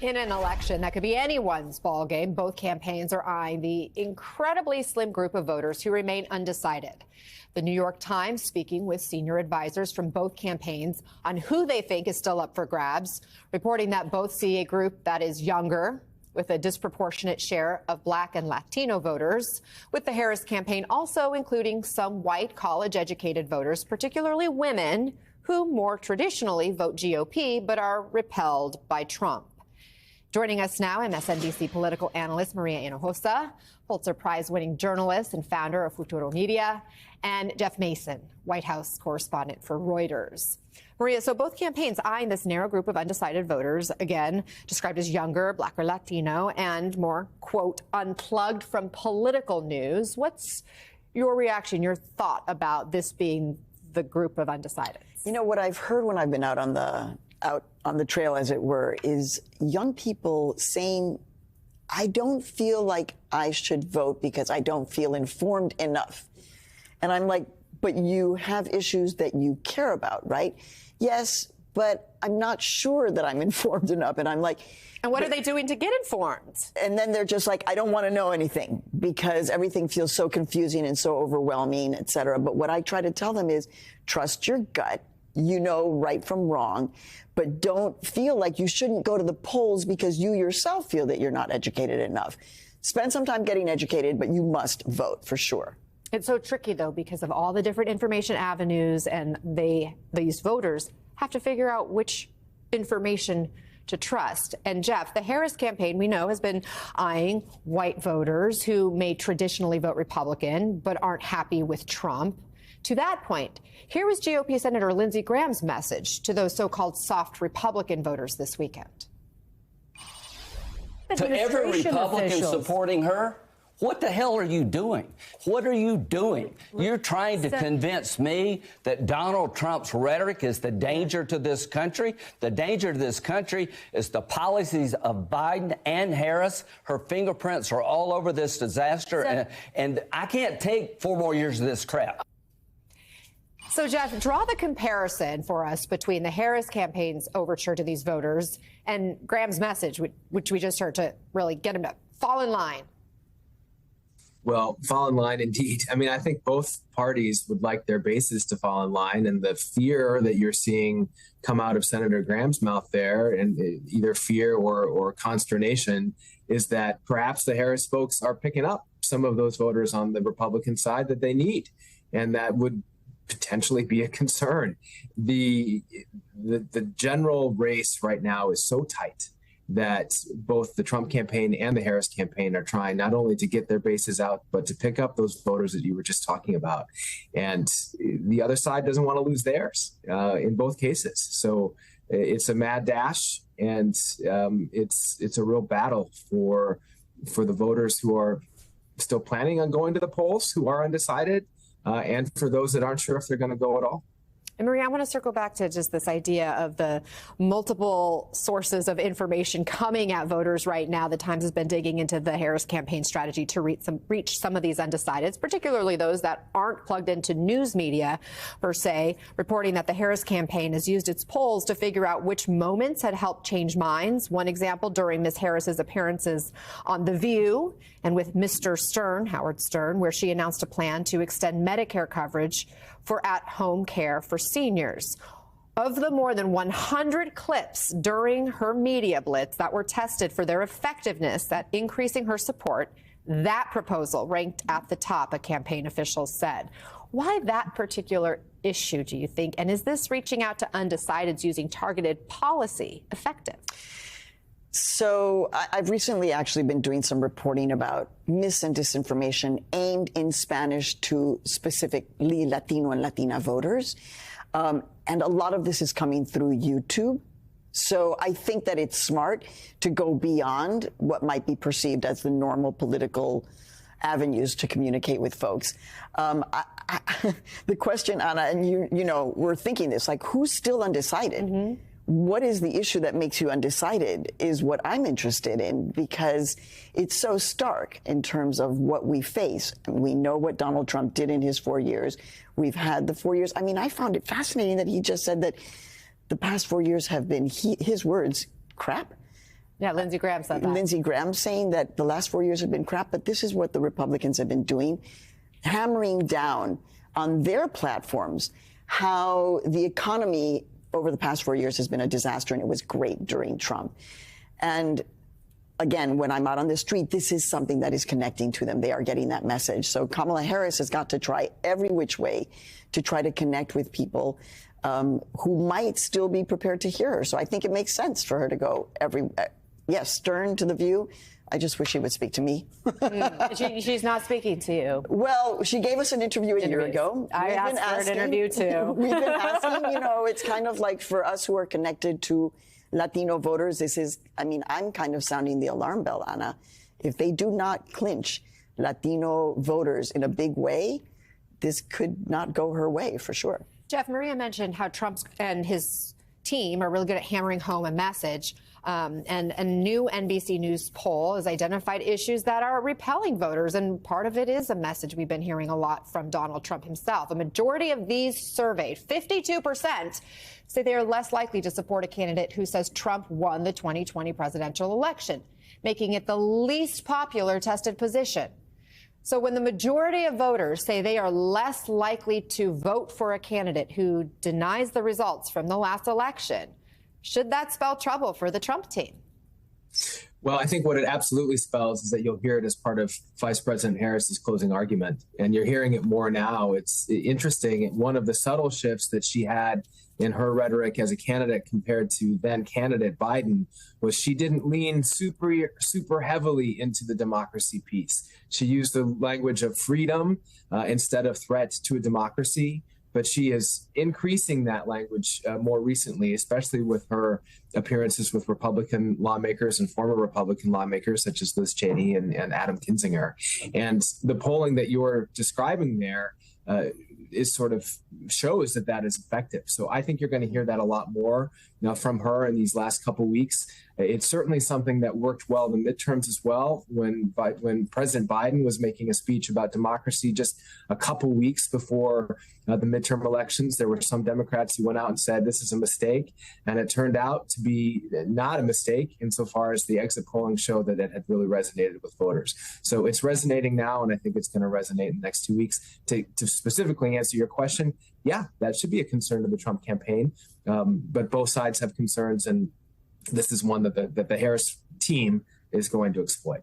In an election that could be anyone's ballgame, both campaigns are eyeing the incredibly slim group of voters who remain undecided. The New York Times speaking with senior advisors from both campaigns on who they think is still up for grabs, reporting that both see a group that is younger, with a disproportionate share of Black and Latino voters, with the Harris campaign also including some white college-educated voters, particularly women, who more traditionally vote GOP but are repelled by Trump. Joining us now, MSNBC political analyst Maria Hinojosa, Pulitzer Prize-winning journalist and founder of Futuro Media, and Jeff Mason, White House correspondent for Reuters. Maria, so both campaigns eyeing this narrow group of undecided voters, again, described as younger, Black or Latino, and more, quote, unplugged from political news. What's your reaction, your thought about this being the group of undecided? You know, what I've heard when I've been out on the trail, as it were, is young people saying, I don't feel like I should vote because I don't feel informed enough. And I'm like, but you have issues that you care about, right? Yes, but I'm not sure that I'm informed enough. And I'm like... And what are they doing to get informed? And then they're just like, I don't want to know anything because everything feels so confusing and so overwhelming, et cetera. But what I try to tell them is, trust your gut. You know right from wrong, but don't feel like you shouldn't go to the polls because you yourself feel that you're not educated enough. Spend some time getting educated, but you must vote for sure. It's so tricky, though, because of all the different information avenues, and these voters have to figure out which information to trust. And Jeff, the Harris campaign, we know, has been eyeing white voters who may traditionally vote Republican but aren't happy with Trump. To that point, here was GOP Senator Lindsey Graham's message to those so-called soft Republican voters this weekend. To every Republican supporting her, what the hell are you doing? What are you doing? You're trying to convince me that Donald Trump's rhetoric is the danger to this country. The danger to this country is the policies of Biden and Harris. Her fingerprints are all over this disaster, and I can't take 4 more years of this crap. So, Jeff, draw the comparison for us between the Harris campaign's overture to these voters and Graham's message, which we just heard, to really get them to fall in line. Well, fall in line indeed. I mean, I think both parties would like their bases to fall in line, and the fear that you're seeing come out of Senator Graham's mouth there, and either fear or consternation, is that perhaps the Harris folks are picking up some of those voters on the Republican side that they need, and that would potentially be a concern. The general race right now is so tight that both the Trump campaign and the Harris campaign are trying not only to get their bases out, but to pick up those voters that you were just talking about. And the other side doesn't want to lose theirs in both cases. So it's a mad dash, and it's a real battle for the voters who are still planning on going to the polls, who are undecided, and for those that aren't sure if they're going to go at all. And Maria, I want to circle back to just this idea of the multiple sources of information coming at voters right now. The Times has been digging into the Harris campaign strategy to reach some of these undecideds, particularly those that aren't plugged into news media, per se, reporting that the Harris campaign has used its polls to figure out which moments had helped change minds. One example, during Ms. Harris's appearances on The View and with Mr. Stern, Howard Stern, where she announced a plan to extend Medicare coverage for at-home care for seniors. Of the more than 100 clips during her media blitz that were tested for their effectiveness at increasing her support, that proposal ranked at the top, a campaign official said. Why that particular issue, do you think? And is this reaching out to undecideds using targeted policy effective? So I've recently actually been doing some reporting about mis and disinformation aimed in Spanish to specifically Latino and Latina voters. And a lot of this is coming through YouTube. So I think that it's smart to go beyond what might be perceived as the normal political avenues to communicate with folks. The question, Anna, and you know, we're thinking this, like, who's still undecided? Mm-hmm. What is the issue that makes you undecided is what I'm interested in, because it's so stark in terms of what we face. We know what Donald Trump did in his 4 years. We've had the 4 years. I mean, I found it fascinating that he just said that the past 4 years have been, his words, crap. Yeah, Lindsey Graham said that. Lindsey Graham saying that the last 4 years have been crap, but this is what the Republicans have been doing, hammering down on their platforms how the economy over the past 4 years has been a disaster, and it was great during Trump. And again, when I'm out on the street, this is something that is connecting to them. They are getting that message. So Kamala Harris has got to try every which way to try to connect with people who might still be prepared to hear her. So I think it makes sense for her to go yes, stern to the View. I just wish she would speak to me. She's not speaking to you. Well, she gave us an interview a year ago. I asked for an interview too. We've been asking, it's kind of like for us who are connected to Latino voters, this is, I'm kind of sounding the alarm bell, Ana. If they do not clinch Latino voters in a big way, this could not go her way for sure. Jeff, Maria mentioned how Trump and his team are really good at hammering home a message. And a new NBC News poll has identified issues that are repelling voters. And part of it is a message we've been hearing a lot from Donald Trump himself. A majority of these surveyed, 52%, say they are less likely to support a candidate who says Trump won the 2020 presidential election, making it the least popular tested position. So when the majority of voters say they are less likely to vote for a candidate who denies the results from the last election, should that spell trouble for the Trump team? Well, I think what it absolutely spells is that you'll hear it as part of Vice President Harris's closing argument. And you're hearing it more now. It's interesting. One of the subtle shifts that she had in her rhetoric as a candidate compared to then candidate Biden was she didn't lean super heavily into the democracy piece. She used the language of freedom instead of threat to a democracy. But she is increasing that language more recently, especially with her appearances with Republican lawmakers and former Republican lawmakers such as Liz Cheney and Adam Kinzinger. And the polling that you're describing there is sort of shows that is effective. So I think you're going to hear that a lot more from her in these last couple of weeks. It's certainly something that worked well in the midterms as well. When President Biden was making a speech about democracy just a couple weeks before the midterm elections, there were some Democrats who went out and said this is a mistake. And it turned out to be not a mistake insofar as the exit polling showed that it had really resonated with voters. So it's resonating now, and I think it's going to resonate in the next 2 weeks. To specifically answer your question, yeah, that should be a concern to the Trump campaign. But both sides have concerns, and this is one that the Harris team is going to exploit.